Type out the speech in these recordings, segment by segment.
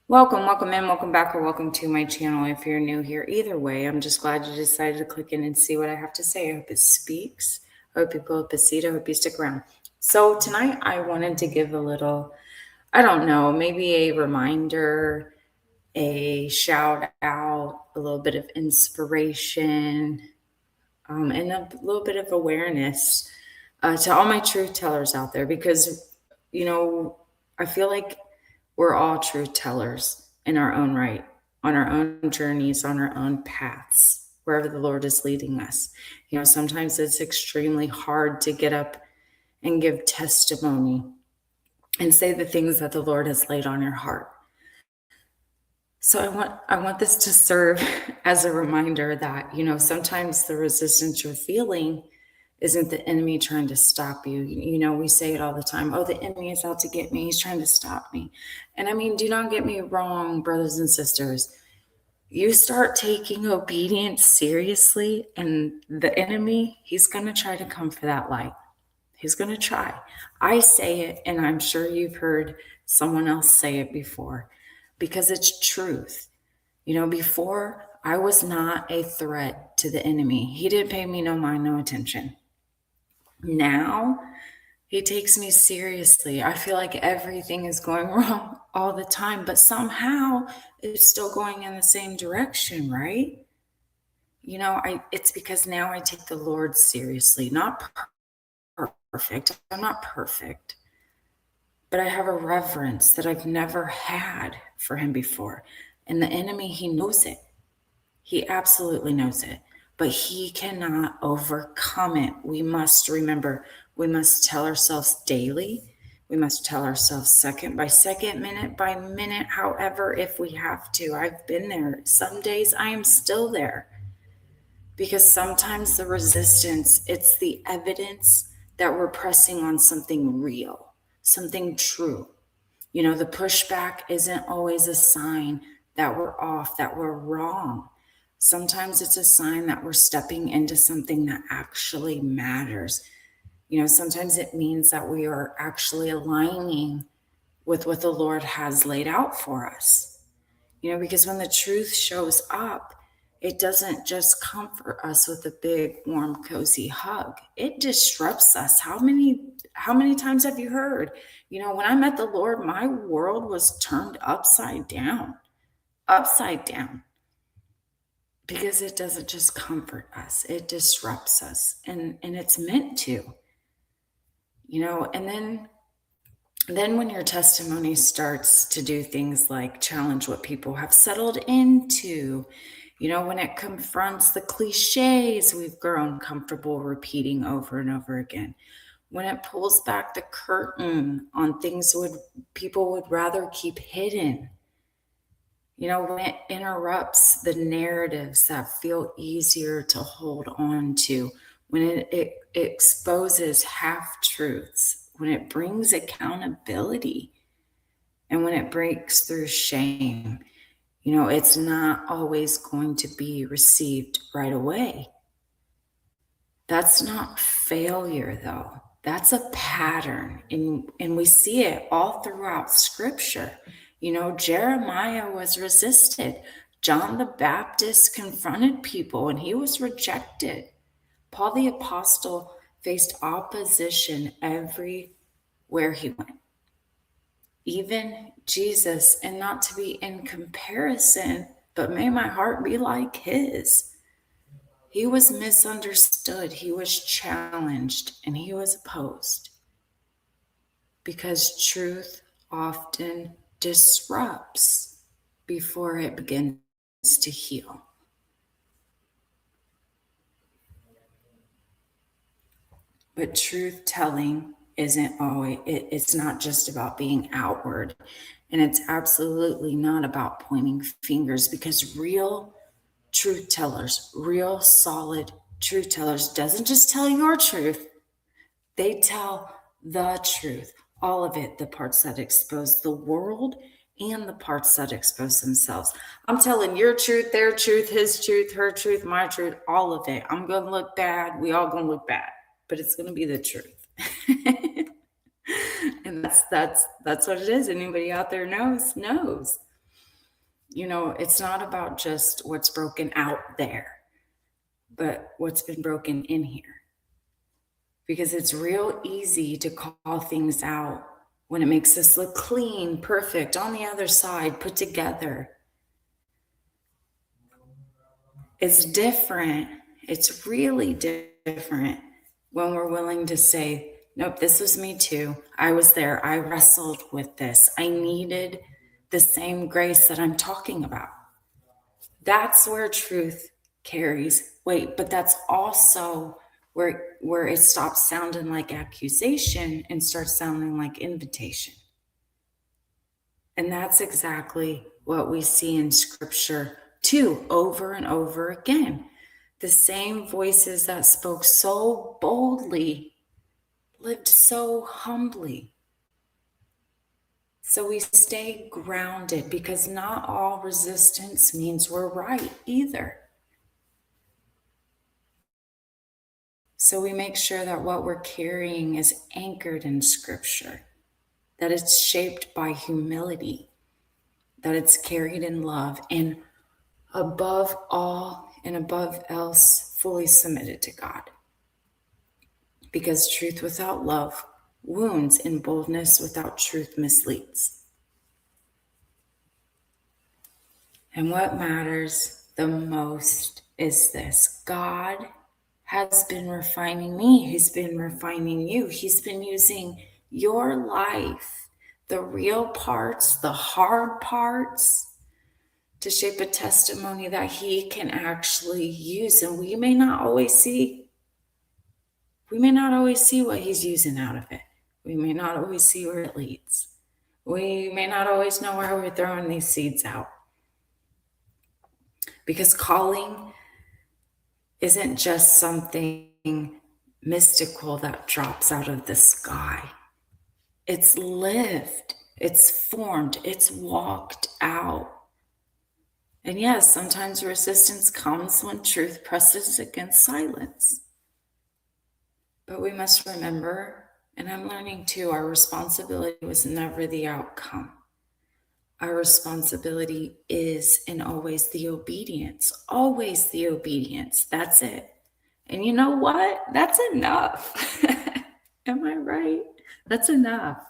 Welcome in, welcome back, or welcome to my channel if you're new here. Either way, I'm just glad you decided to click in and see what I have to say. I hope it speaks. I hope you pull up a seat. I hope you stick around. So tonight I wanted to give a little, I don't know, maybe a reminder, a shout out, a little bit of inspiration, and a little bit of awareness to all my truth tellers out there because, I feel like we're all truth tellers in our own right, on our own journeys, on our own paths, wherever the Lord is leading us. Sometimes it's extremely hard to get up and give testimony and say the things that the Lord has laid on your heart. So I want this to serve as a reminder that, sometimes the resistance you're feeling isn't the enemy trying to stop you. We say it all the time. Oh, the enemy is out to get me. He's trying to stop me. And I mean, do not get me wrong, brothers and sisters. You start taking obedience seriously, and the enemy, he's going to try to come for that light. He's going to try. I say it, and I'm sure you've heard someone else say it before because it's truth. Before I was not a threat to the enemy. He didn't pay me no mind, no attention. Now he takes me seriously. I feel like everything is going wrong all the time, but somehow it's still going in the same direction, right? It's because now I take the Lord seriously. Not perfect. I'm not perfect. But I have a reverence that I've never had for him before. And the enemy, he knows it. He absolutely knows it. But he cannot overcome it. We must remember, we must tell ourselves daily. We must tell ourselves second by second, minute by minute, however, if we have to. I've been there. Some days I am still there. Because sometimes the resistance, it's the evidence that we're pressing on something real, something true. The pushback isn't always a sign that we're off, that we're wrong. Sometimes it's a sign that we're stepping into something that actually matters. Sometimes it means that we are actually aligning with what the Lord has laid out for us. Because when the truth shows up, it doesn't just comfort us with a big, warm, cozy hug. It disrupts us. How many times have you heard? When I met the Lord, my world was turned upside down. Upside down. Because it doesn't just comfort us, it disrupts us. And it's meant to. And then when your testimony starts to do things like challenge what people have settled into, when it confronts the cliches we've grown comfortable repeating over and over again, when it pulls back the curtain on things people would rather keep hidden, when it interrupts the narratives that feel easier to hold on to, when it exposes half truths, when it brings accountability, and when it breaks through shame, it's not always going to be received right away. That's not failure, though. That's a pattern. And we see it all throughout Scripture. Jeremiah was resisted. John the Baptist confronted people and he was rejected. Paul the Apostle faced opposition everywhere he went. Even Jesus, and not to be in comparison, but may my heart be like his. He was misunderstood, he was challenged, and he was opposed. Because truth often disrupts before it begins to heal. But truth telling isn't always, it's not just about being outward. And it's absolutely not about pointing fingers, because real truth tellers, real solid truth tellers, doesn't just tell your truth, they tell the truth, all of it, the parts that expose the world and the parts that expose themselves. I'm telling your truth, their truth, his truth, her truth, my truth, all of it. I'm going to look bad. We all going to look bad, but it's going to be the truth. And that's what it is. Anybody out there knows. It's not about just what's broken out there, but what's been broken in here. Because it's real easy to call things out when it makes us look clean, perfect, on the other side, put together. It's different. It's really different when we're willing to say, nope, this was me too. I was there. I wrestled with this. I needed the same grace that I'm talking about. That's where truth carries weight, but that's also where it stops sounding like accusation and starts sounding like invitation. And that's exactly what we see in scripture too, over and over again. The same voices that spoke so boldly lived so humbly. So we stay grounded because not all resistance means we're right either. So we make sure that what we're carrying is anchored in scripture, that it's shaped by humility, that it's carried in love, and above all and above else, fully submitted to God. Because truth without love wounds, and boldness without truth misleads. And what matters the most is this: God has been refining me. He's been refining you. He's been using your life, the real parts, the hard parts, to shape a testimony that he can actually use. And we may not always see what he's using out of it. We may not always see where it leads. We may not always know where we're throwing these seeds out. Because calling isn't just something mystical that drops out of the sky. It's lived, it's formed, it's walked out. And yes, sometimes resistance comes when truth presses against silence. But we must remember, and I'm learning too, our responsibility was never the outcome. Our responsibility is and always the obedience. Always the obedience. That's it. And you know what? That's enough. Am I right? That's enough.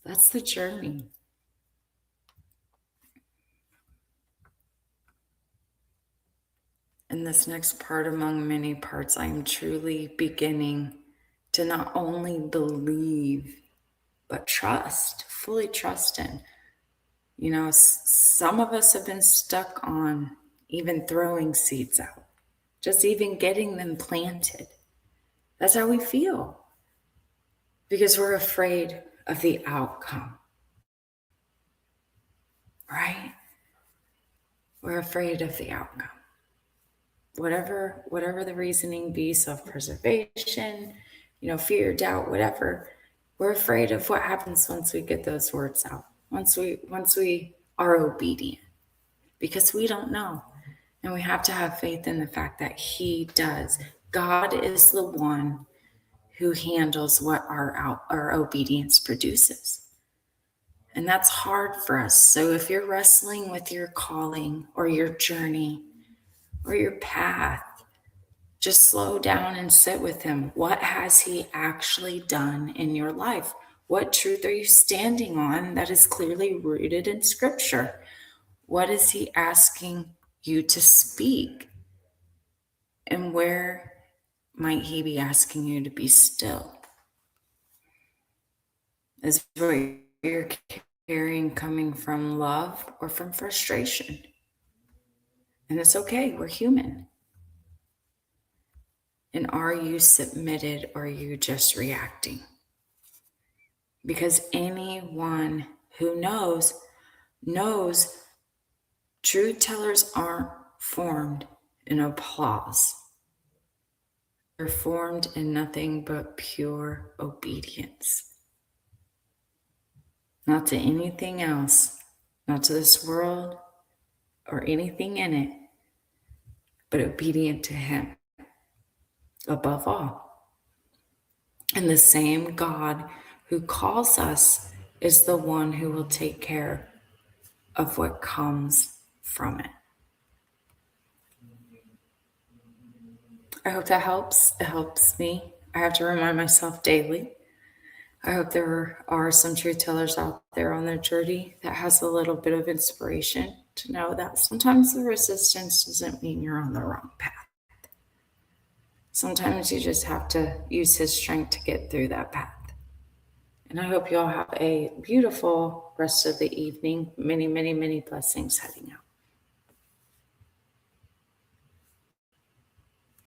That's the journey. In this next part, among many parts, I am truly beginning to not only believe, but trust, fully trust in. Some of us have been stuck on even throwing seeds out, just even getting them planted. That's how we feel because we're afraid of the outcome, right? We're afraid of the outcome. Whatever the reasoning be, self-preservation, fear, doubt, whatever. We're afraid of what happens once we get those words out, once we are obedient, because we don't know. And we have to have faith in the fact that he does. God is the one who handles what our obedience produces. And that's hard for us. So if you're wrestling with your calling or your journey or your path, just slow down and sit with him. What has he actually done in your life? What truth are you standing on that is clearly rooted in scripture? What is he asking you to speak? And where might he be asking you to be still? Is what you're carrying coming from love or from frustration? And it's okay, we're human. And are you submitted or are you just reacting? Because anyone who knows truth tellers aren't formed in applause. They're formed in nothing but pure obedience. Not to anything else, not to this world or anything in it, but obedient to him above all. And the same God who calls us is the one who will take care of what comes from it. I hope that helps. It helps me. I have to remind myself daily. I hope there are some truth tellers out there on their journey that has a little bit of inspiration to know that sometimes the resistance doesn't mean you're on the wrong path. Sometimes you just have to use his strength to get through that path. And I hope you all have a beautiful rest of the evening. Many, many, many blessings heading out.